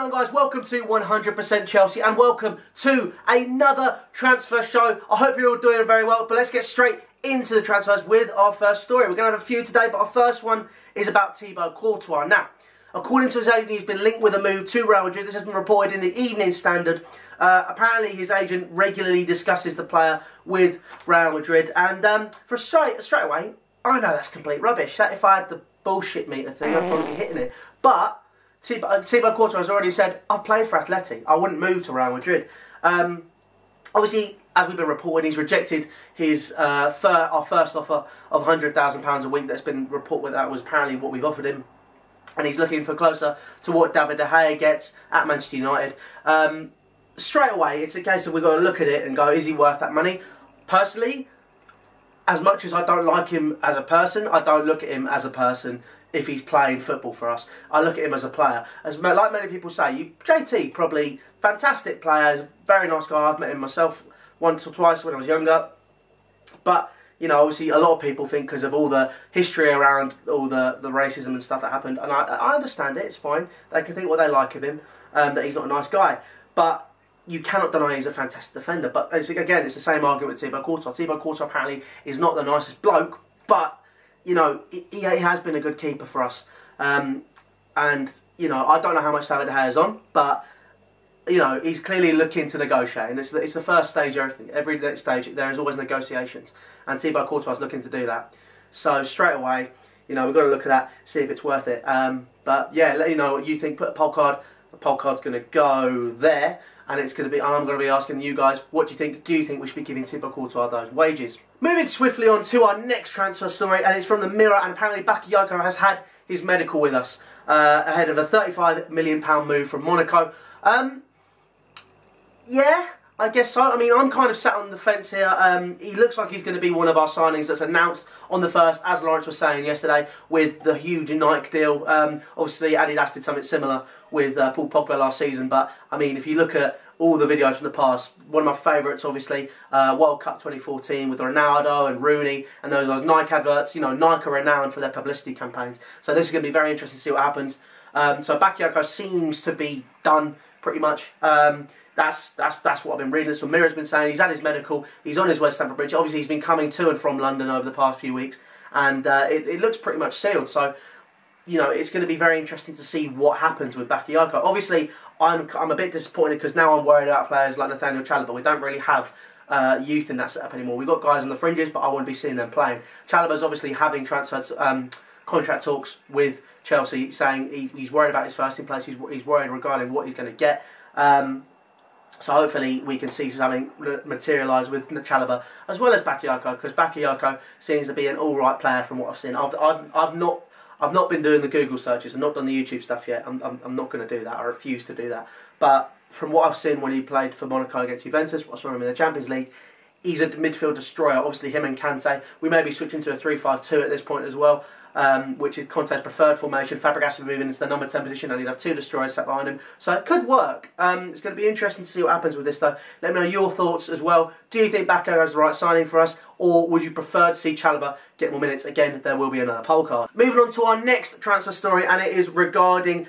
going on, guys? Welcome to 100% Chelsea and welcome to another transfer show. I hope you're all doing very well, but let's get straight into the transfers with our first story. We're going to have a few today, but our first one is about Thibaut Courtois. Now, according to his agent, he's been linked with a move to Real Madrid. This has been reported in the Evening Standard. Apparently, his agent regularly discusses the player with Real Madrid. And for straight away, I know that's complete rubbish. That if I had the bullshit meter thing, I'd probably be hitting it. But Thibaut Courtois has already said, I've played for Atleti. I wouldn't move to Real Madrid. Obviously, as we've been reporting, he's rejected his our first offer of £100,000 a week. That's been reported that was apparently what we've offered him. And he's looking for closer to what David De Gea gets at Manchester United. Straight away, it's a case of we've got to look at it and go, is he worth that money? Personally, as much as I don't like him as a person, I don't look at him as a person if he's playing football for us. I look at him as a player. Like many people say, JT, probably fantastic player, very nice guy. I've met him myself once or twice when I was younger. But, you know, obviously a lot of people think because of all the history around all the racism and stuff that happened, and I understand it, it's fine. They can think what they like of him, that he's not a nice guy. But you cannot deny he's a fantastic defender. But again, it's the same argument with Thibaut Courtois. Thibaut Courtois apparently is not the nicest bloke, but, you know, he has been a good keeper for us. And, you know, I don't know how much David De Gea is on, but, you know, he's clearly looking to negotiate. And it's the first stage of everything. Every next stage, there is always negotiations. And Thibaut Courtois is looking to do that. So, straight away, you know, we've got to look at that, see if it's worth it. But, yeah, let you know what you think. Put a poll card. The poll card's going to go there. And it's going to be, and I'm going to be asking you guys, what do you think? Do you think we should be giving Thibaut Courtois those wages? Moving swiftly on to our next transfer story, and it's from the Mirror, and apparently Bakayoko has had his medical with us ahead of a £35 million move from Monaco. Yeah, I guess so. I mean, I'm kind of sat on the fence here. He looks like he's going to be one of our signings that's announced on the 1st, as Lawrence was saying yesterday, with the huge Nike deal. Obviously, Adidas did something similar with Paul Pogba last season. But, I mean, if you look at all the videos from the past, one of my favourites, obviously, World Cup 2014 with Ronaldo and Rooney and those Nike adverts. You know, Nike are renowned for their publicity campaigns. So this is going to be very interesting to see what happens. So Bakayoko seems to be done pretty much. That's what I've been reading. That's what Mirror's been saying. He's had his medical. He's on his way to Stamford Bridge. Obviously, he's been coming to and from London over the past few weeks, and it looks pretty much sealed. So, you know, it's going to be very interesting to see what happens with Bakayoko. Obviously, I'm a bit disappointed because now I'm worried about players like Nathaniel Chalobah. We don't really have youth in that setup anymore. We've got guys on the fringes, but I wouldn't be seeing them playing. Chalobah's obviously having transferred contract talks with Chelsea, saying he's worried about his first team place. He's worried regarding what he's going to get. So hopefully we can see something materialise with Chalobah as well as Bakayoko, because Bakayoko seems to be an all right player from what I've seen. I've not been doing the Google searches. I've not done the YouTube stuff yet. I'm not going to do that. I refuse to do that. But from what I've seen when he played for Monaco against Juventus, I saw him in the Champions League, he's a midfield destroyer. Obviously him and Kante. We may be switching to a 3-5-2 at this point as well, which is Conte's preferred formation. Fabregas will be moving into the number 10 position and he'd have 2 destroyers sat behind him. So it could work. It's going to be interesting to see what happens with this though. Let me know your thoughts as well. Do you think Bakayoko is the right signing for us, or would you prefer to see Chalobah get more minutes? Again, there will be another poll card. Moving on to our next transfer story, and it is regarding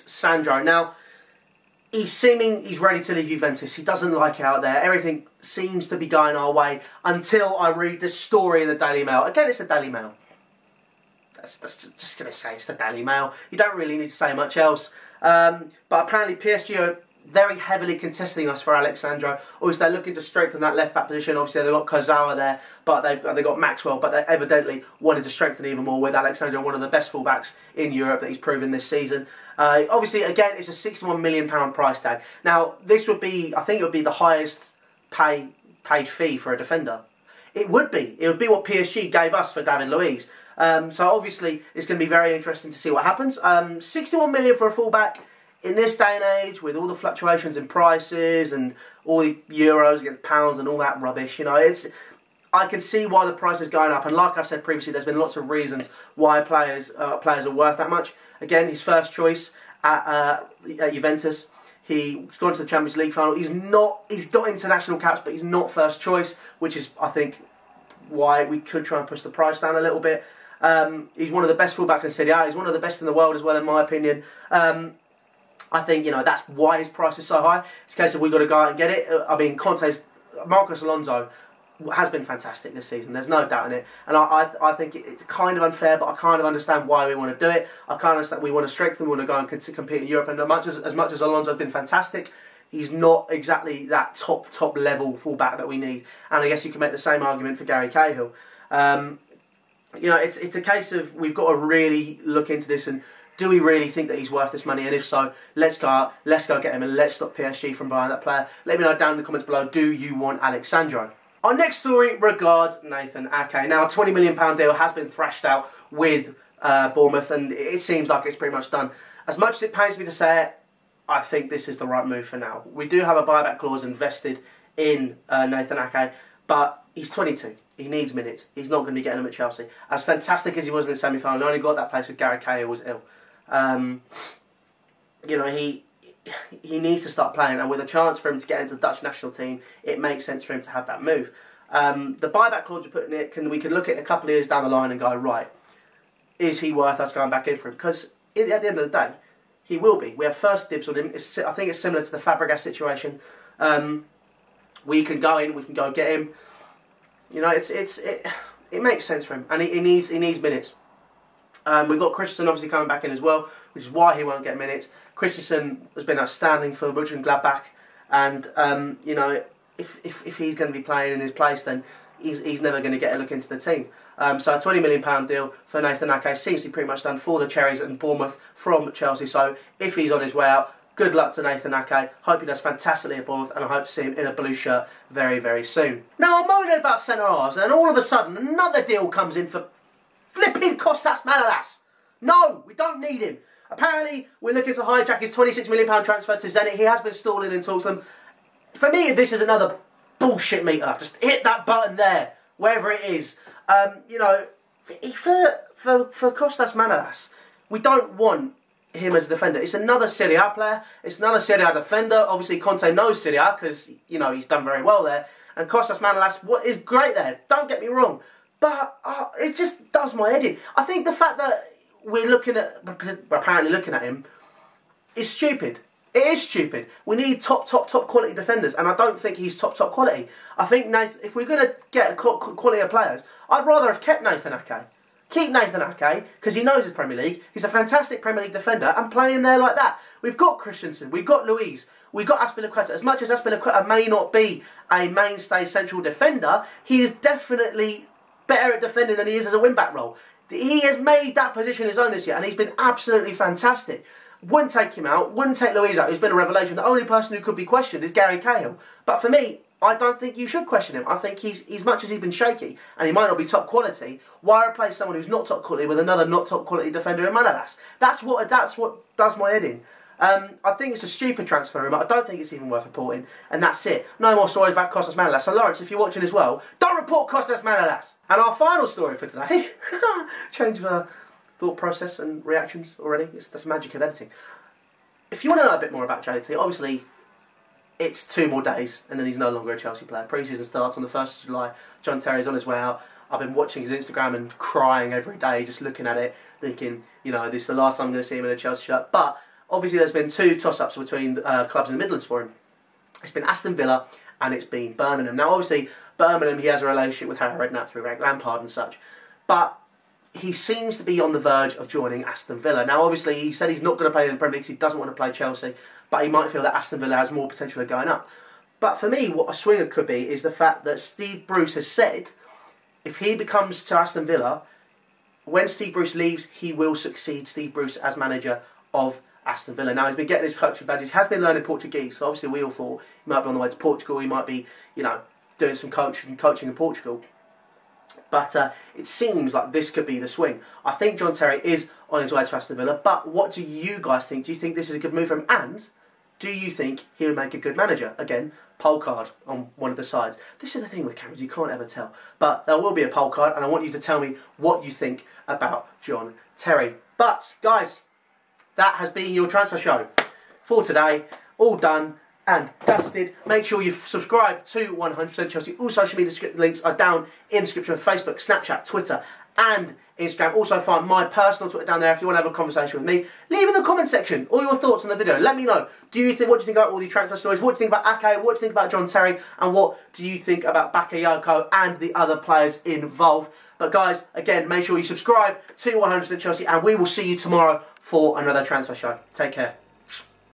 Sandro. Now, he's ready to leave Juventus. He doesn't like it out there. Everything seems to be going our way until I read this story in the Daily Mail. Again, it's the Daily Mail. That's just going to say it's the Daily Mail. You don't really need to say much else. But apparently PSG are very heavily contesting us for Sandro. Obviously, they're looking to strengthen that left-back position. Obviously, they've got Kozawa there, but they've got Maxwell. But they evidently wanted to strengthen even more with Sandro, one of the best fullbacks in Europe that he's proven this season. Obviously, again, it's a £61 million price tag. Now, this would be, I think it would be the highest paid fee for a defender. It would be. It would be what PSG gave us for David Luiz. So obviously, it's going to be very interesting to see what happens. 61 million for a fullback in this day and age, with all the fluctuations in prices and all the euros against pounds and all that rubbish. You know, I can see why the price is going up. And like I've said previously, there's been lots of reasons why players are worth that much. Again, his first choice at Juventus. He's gone to the Champions League final. He's got international caps, but he's not first choice, which is, I think, why we could try and push the price down a little bit. He's one of the best fullbacks in Serie A. He's one of the best in the world as well, in my opinion. I think, you know, that's why his price is so high. It's a case of we've got to go out and get it. I mean, Marcos Alonso has been fantastic this season. There's no doubt in it. And I think it's kind of unfair, but I kind of understand why we want to do it. I kind of understand we want to strengthen, we want to go and compete in Europe. And as much as Alonso's been fantastic, he's not exactly that top level fullback that we need. And I guess you can make the same argument for Gary Cahill. You know, it's a case of we've got to really look into this, and do we really think that he's worth this money? And if so, let's go out, let's go get him, and let's stop PSG from buying that player. Let me know down in the comments below, do you want Alex Sandro? Our next story regards Nathan Ake. Now, a £20 million deal has been thrashed out with Bournemouth, and it seems like it's pretty much done. As much as it pains me to say it, I think this is the right move for now. We do have a buyback clause invested in Nathan Ake, but he's 22. He needs minutes. He's not going to be getting them at Chelsea. As fantastic as he was in the semi-final, he only got that place with Gary Cahill was ill. You know, he needs to start playing, and with a chance for him to get into the Dutch national team, it makes sense for him to have that move. The buyback clause we put in it, we can look at a couple of years down the line and go, right, is he worth us going back in for him? Because at the end of the day, he will be. We have first dibs on him. I think it's similar to the Fabregas situation. We can go in, we can go get him. You know, it makes sense for him, and he needs minutes. We've got Christensen obviously coming back in as well, which is why he won't get minutes. Christensen has been outstanding for Mönchengladbach, and you know, if he's going to be playing in his place, then he's never going to get a look into the team. So a £20 million deal for Nathan Ake seems to be pretty much done for the Cherries and Bournemouth from Chelsea. So if he's on his way out, good luck to Nathan Ake. Hope he does fantastically at Bournemouth, and I hope to see him in a blue shirt very, very soon. Now, I'm moaning about centre-halves, and all of a sudden another deal comes in for flipping Kostas Manolas. No, we don't need him. Apparently, we're looking to hijack his £26 million transfer to Zenit. He has been stalling and talks to them. For me, this is another bullshit meter. Just hit that button there, wherever it is. You know, for Kostas Manolas, we don't want him as a defender. It's another Serie A player. It's another Serie A defender. Obviously, Conte knows Serie A because, you know, he's done very well there. And Kostas Manolas is great there. Don't get me wrong. But it just does my head in. I think the fact that we're apparently looking at him is stupid. It is stupid. We need top quality defenders, and I don't think he's top quality. I think Nathan, if we're going to get quality of players, I'd rather have kept Nathan Ake. Keep Nathan Ake, because he knows his Premier League. He's a fantastic Premier League defender, and play him there like that. We've got Christensen, we've got Luiz, we've got Azpilicueta. As much as Azpilicueta may not be a mainstay central defender, he is definitely better at defending than he is as a wing-back role. He has made that position his own this year, and he's been absolutely fantastic. Wouldn't take him out, wouldn't take Luiz out, who's been a revelation. The only person who could be questioned is Gary Cahill. But for me, I don't think you should question him. I think as much as he's been shaky, and he might not be top quality, why replace someone who's not top quality with another not top quality defender in Manolas? That's what does my head in. I think it's a stupid transfer room. I don't think it's even worth reporting, and that's it. No more stories about Kostas Manolas. So Lawrence, if you're watching as well, don't report Kostas Manolas. And our final story for today, change of thought process and reactions already. That's the magic of editing. If you want to know a bit more about JT, obviously it's 2 more days and then he's no longer a Chelsea player. Pre-season starts on the 1st of July. John Terry's on his way out. I've been watching his Instagram and crying every day, just looking at it, thinking, you know, this is the last time I'm going to see him in a Chelsea shirt. But obviously there's been 2 toss-ups between clubs in the Midlands for him. It's been Aston Villa and it's been Birmingham. Now obviously Birmingham, he has a relationship with Harry Redknapp through Frank Lampard and such. But he seems to be on the verge of joining Aston Villa. Now obviously he said he's not going to play in the Premier League because he doesn't want to play Chelsea. But he might feel that Aston Villa has more potential of going up. But for me, what a swinger could be is the fact that Steve Bruce has said if he becomes to Aston Villa, when Steve Bruce leaves, he will succeed Steve Bruce as manager of Aston Villa. Now, he's been getting his coaching badges, has been learning Portuguese, so obviously we all thought he might be on the way to Portugal, he might be, you know, doing some coaching in Portugal. But it seems like this could be the swing. I think John Terry is on his way to Aston Villa, but what do you guys think? Do you think this is a good move for him? And do you think he would make a good manager? Again, poll card on one of the sides. This is the thing with cameras, you can't ever tell. But there will be a poll card, and I want you to tell me what you think about John Terry. But, guys, that has been your transfer show for today. All done and dusted. Make sure you subscribe to 100% Chelsea. All social media links are down in the description of Facebook, Snapchat, Twitter and Instagram. Also find my personal Twitter down there if you want to have a conversation with me. Leave in the comment section all your thoughts on the video. Let me know. What do you think about all the transfer stories? What do you think about Ake? What do you think about John Terry? And what do you think about Bakayoko and the other players involved? But guys, again, make sure you subscribe to 100% Chelsea, and we will see you tomorrow for another transfer show. Take care.